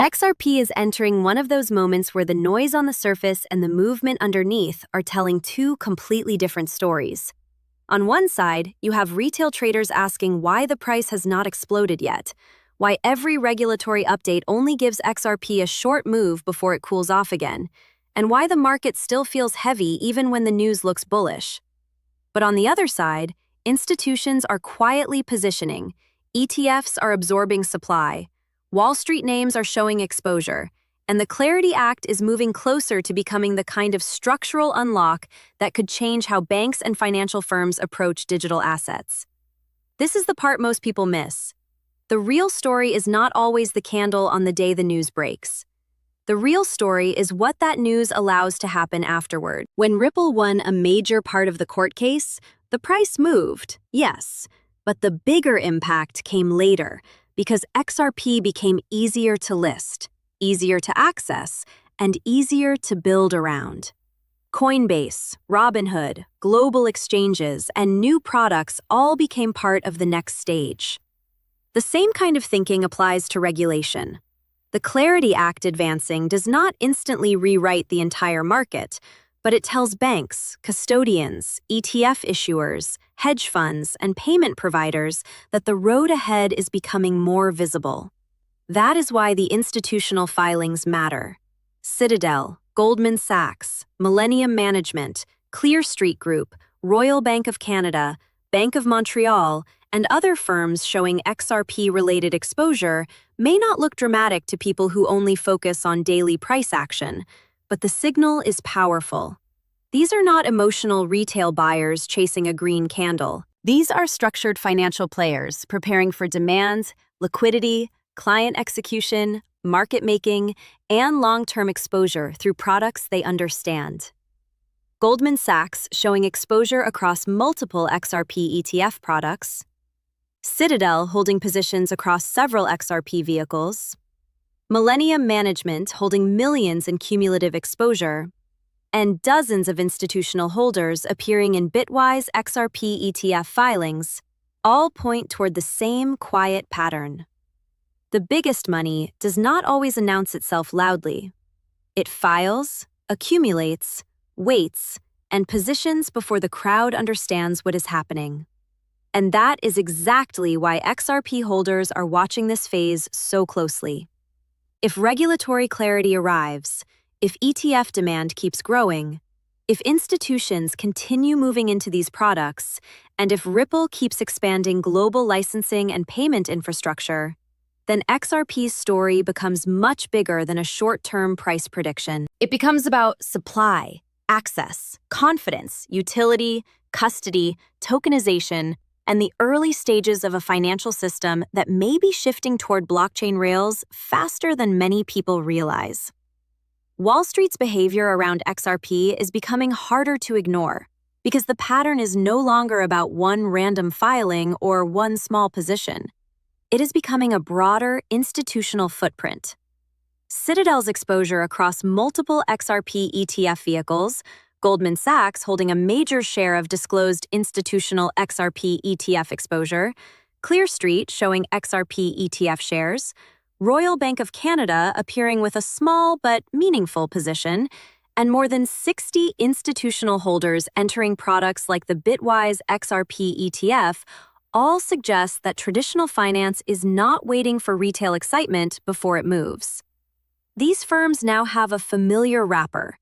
XRP is entering one of those moments where the noise on the surface and the movement underneath are telling two completely different stories. On one side, you have retail traders asking why the price has not exploded yet, why every regulatory update only gives XRP a short move before it cools off again, and why the market still feels heavy even when the news looks bullish. But on the other side, institutions are quietly positioning, ETFs are absorbing supply, Wall Street names are showing exposure, and the Clarity Act is moving closer to becoming the kind of structural unlock that could change how banks and financial firms approach digital assets. This is the part most people miss. The real story is not always the candle on the day the news breaks. The real story is what that news allows to happen afterward. When Ripple won a major part of the court case, the price moved, yes, but the bigger impact came later, because XRP became easier to list, easier to access, and easier to build around. Coinbase, Robinhood, global exchanges, and new products all became part of the next stage. The same kind of thinking applies to regulation. The Clarity Act advancing does not instantly rewrite the entire market, but it tells banks, custodians, ETF issuers, hedge funds, and payment providers that the road ahead is becoming more visible. That is why the institutional filings matter. Citadel, Goldman Sachs, Millennium Management, Clear Street Group, Royal Bank of Canada, Bank of Montreal, and other firms showing XRP-related exposure may not look dramatic to people who only focus on daily price action, but the signal is powerful. These are not emotional retail buyers chasing a green candle. These are structured financial players preparing for demand, liquidity, client execution, market making, and long-term exposure through products they understand. Goldman Sachs showing exposure across multiple XRP ETF products. Citadel holding positions across several XRP vehicles. Millennium Management holding millions in cumulative exposure, and dozens of institutional holders appearing in Bitwise XRP ETF filings, all point toward the same quiet pattern. The biggest money does not always announce itself loudly. It files, accumulates, waits, and positions before the crowd understands what is happening. And that is exactly why XRP holders are watching this phase so closely. If regulatory clarity arrives, if ETF demand keeps growing, if institutions continue moving into these products, and if Ripple keeps expanding global licensing and payment infrastructure, then XRP's story becomes much bigger than a short-term price prediction. It becomes about supply, access, confidence, utility, custody, tokenization, and the early stages of a financial system that may be shifting toward blockchain rails faster than many people realize. Wall Street's behavior around XRP is becoming harder to ignore because the pattern is no longer about one random filing or one small position. It is becoming a broader institutional footprint. Citadel's exposure across multiple XRP ETF vehicles, Goldman Sachs holding a major share of disclosed institutional XRP ETF exposure, Clear Street showing XRP ETF shares, Royal Bank of Canada appearing with a small but meaningful position, and more than 60 institutional holders entering products like the Bitwise XRP ETF all suggest that traditional finance is not waiting for retail excitement before it moves. These firms now have a familiar wrapper.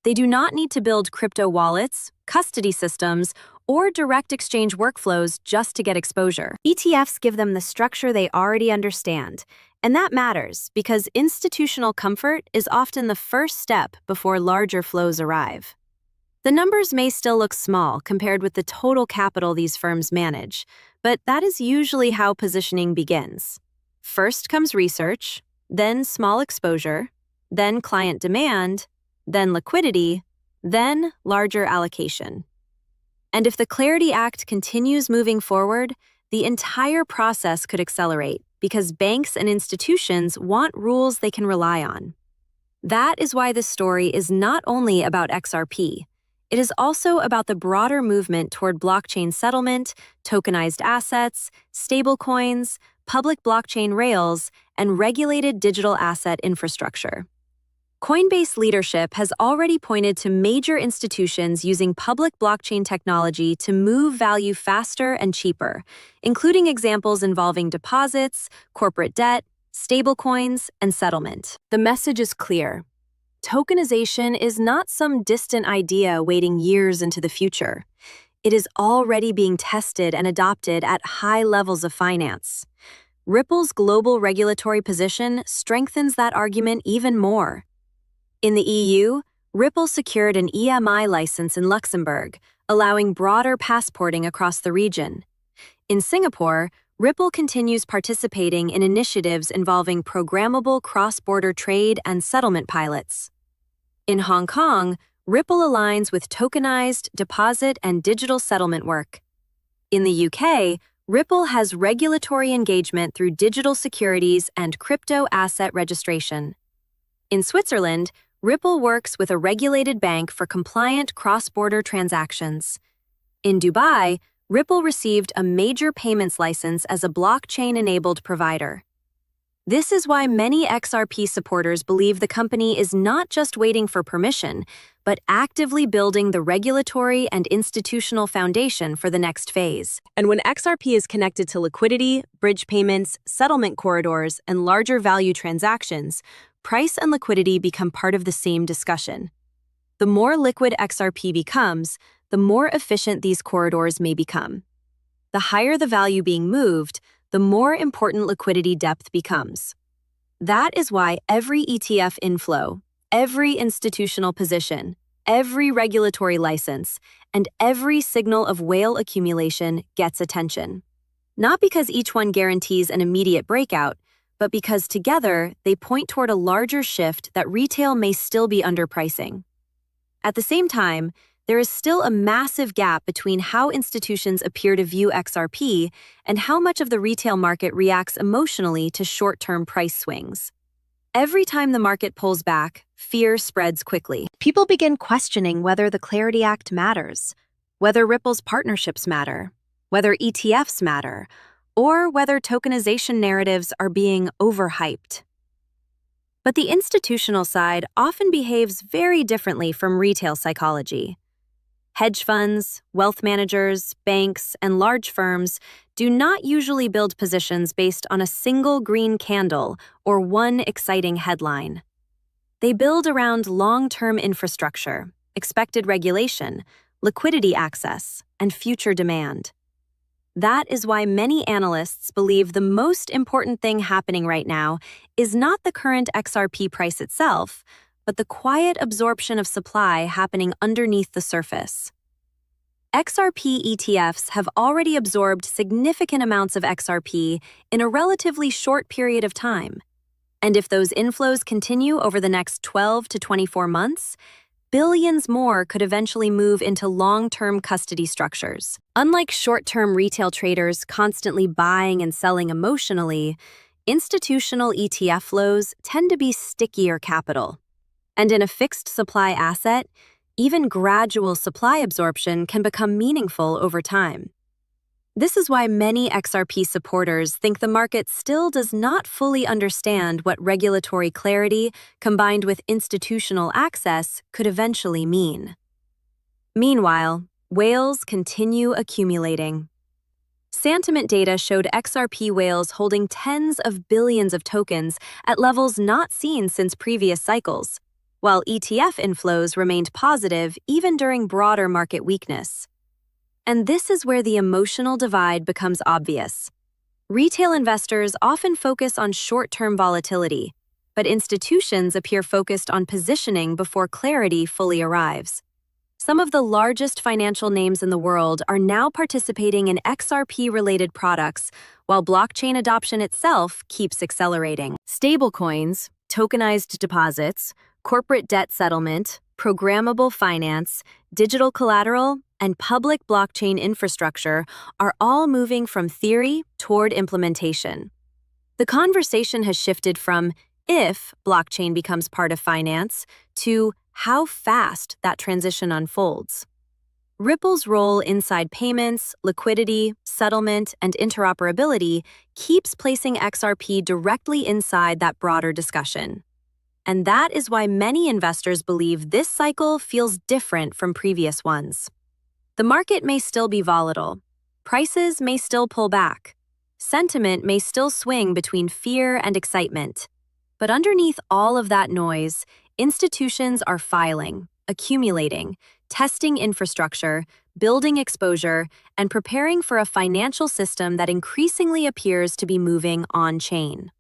They do not need to build crypto wallets, custody systems, or direct exchange workflows just to get exposure. ETFs give them the structure they already understand, and that matters because institutional comfort is often the first step before larger flows arrive. The numbers may still look small compared with the total capital these firms manage, but that is usually how positioning begins. First comes research, then small exposure, then client demand, then liquidity, then larger allocation. And if the Clarity Act continues moving forward, the entire process could accelerate because banks and institutions want rules they can rely on. That is why this story is not only about XRP. It is also about the broader movement toward blockchain settlement, tokenized assets, stablecoins, public blockchain rails, and regulated digital asset infrastructure. Coinbase leadership has already pointed to major institutions using public blockchain technology to move value faster and cheaper, including examples involving deposits, corporate debt, stablecoins, and settlement. The message is clear. Tokenization is not some distant idea waiting years into the future. It is already being tested and adopted at high levels of finance. Ripple's global regulatory position strengthens that argument even more. In the EU, Ripple secured an EMI license in Luxembourg, allowing broader passporting across the region. In Singapore, Ripple continues participating in initiatives involving programmable cross-border trade and settlement pilots. In Hong Kong, Ripple aligns with tokenized, deposit, and digital settlement work. In the UK, Ripple has regulatory engagement through digital securities and crypto asset registration. In Switzerland, Ripple works with a regulated bank for compliant cross-border transactions. In Dubai, Ripple received a major payments license as a blockchain-enabled provider. This is why many XRP supporters believe the company is not just waiting for permission, but actively building the regulatory and institutional foundation for the next phase. And when XRP is connected to liquidity, bridge payments, settlement corridors, and larger value transactions, price and liquidity become part of the same discussion. The more liquid XRP becomes, the more efficient these corridors may become. The higher the value being moved, the more important liquidity depth becomes. That is why every ETF inflow, every institutional position, every regulatory license, and every signal of whale accumulation gets attention. Not because each one guarantees an immediate breakout, but because together they point toward a larger shift that retail may still be underpricing. At the same time, there is still a massive gap between how institutions appear to view XRP and how much of the retail market reacts emotionally to short-term price swings. Every time the market pulls back, fear spreads quickly. People begin questioning whether the Clarity Act matters, whether Ripple's partnerships matter, whether ETFs matter, or whether tokenization narratives are being overhyped. But the institutional side often behaves very differently from retail psychology. Hedge funds, wealth managers, banks, and large firms do not usually build positions based on a single green candle or one exciting headline. They build around long-term infrastructure, expected regulation, liquidity access, and future demand. That is why many analysts believe the most important thing happening right now is not the current XRP price itself, but the quiet absorption of supply happening underneath the surface. XRP ETFs have already absorbed significant amounts of XRP in a relatively short period of time. And if those inflows continue over the next 12 to 24 months, billions more could eventually move into long-term custody structures. Unlike short-term retail traders constantly buying and selling emotionally, institutional ETF flows tend to be stickier capital. And in a fixed supply asset, even gradual supply absorption can become meaningful over time. This is why many XRP supporters think the market still does not fully understand what regulatory clarity combined with institutional access could eventually mean. Meanwhile, whales continue accumulating. Sentiment data showed XRP whales holding tens of billions of tokens at levels not seen since previous cycles, while ETF inflows remained positive even during broader market weakness. And this is where the emotional divide becomes obvious. Retail investors often focus on short-term volatility, but institutions appear focused on positioning before clarity fully arrives. Some of the largest financial names in the world are now participating in XRP-related products, while blockchain adoption itself keeps accelerating. Stablecoins, tokenized deposits, corporate debt settlement, programmable finance, digital collateral, and public blockchain infrastructure are all moving from theory toward implementation. The conversation has shifted from if blockchain becomes part of finance to how fast that transition unfolds. Ripple's role inside payments, liquidity, settlement, and interoperability keeps placing XRP directly inside that broader discussion. And that is why many investors believe this cycle feels different from previous ones. The market may still be volatile. Prices may still pull back. Sentiment may still swing between fear and excitement. But underneath all of that noise, institutions are filing, accumulating, testing infrastructure, building exposure, and preparing for a financial system that increasingly appears to be moving on-chain.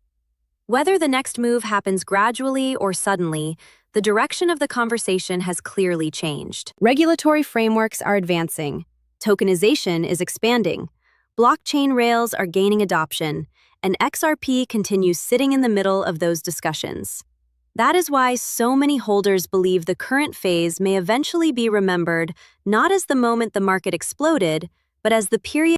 Whether the next move happens gradually or suddenly, the direction of the conversation has clearly changed. Regulatory frameworks are advancing. Tokenization is expanding. Blockchain rails are gaining adoption, and XRP continues sitting in the middle of those discussions. That is why so many holders believe the current phase may eventually be remembered not as the moment the market exploded, but as the period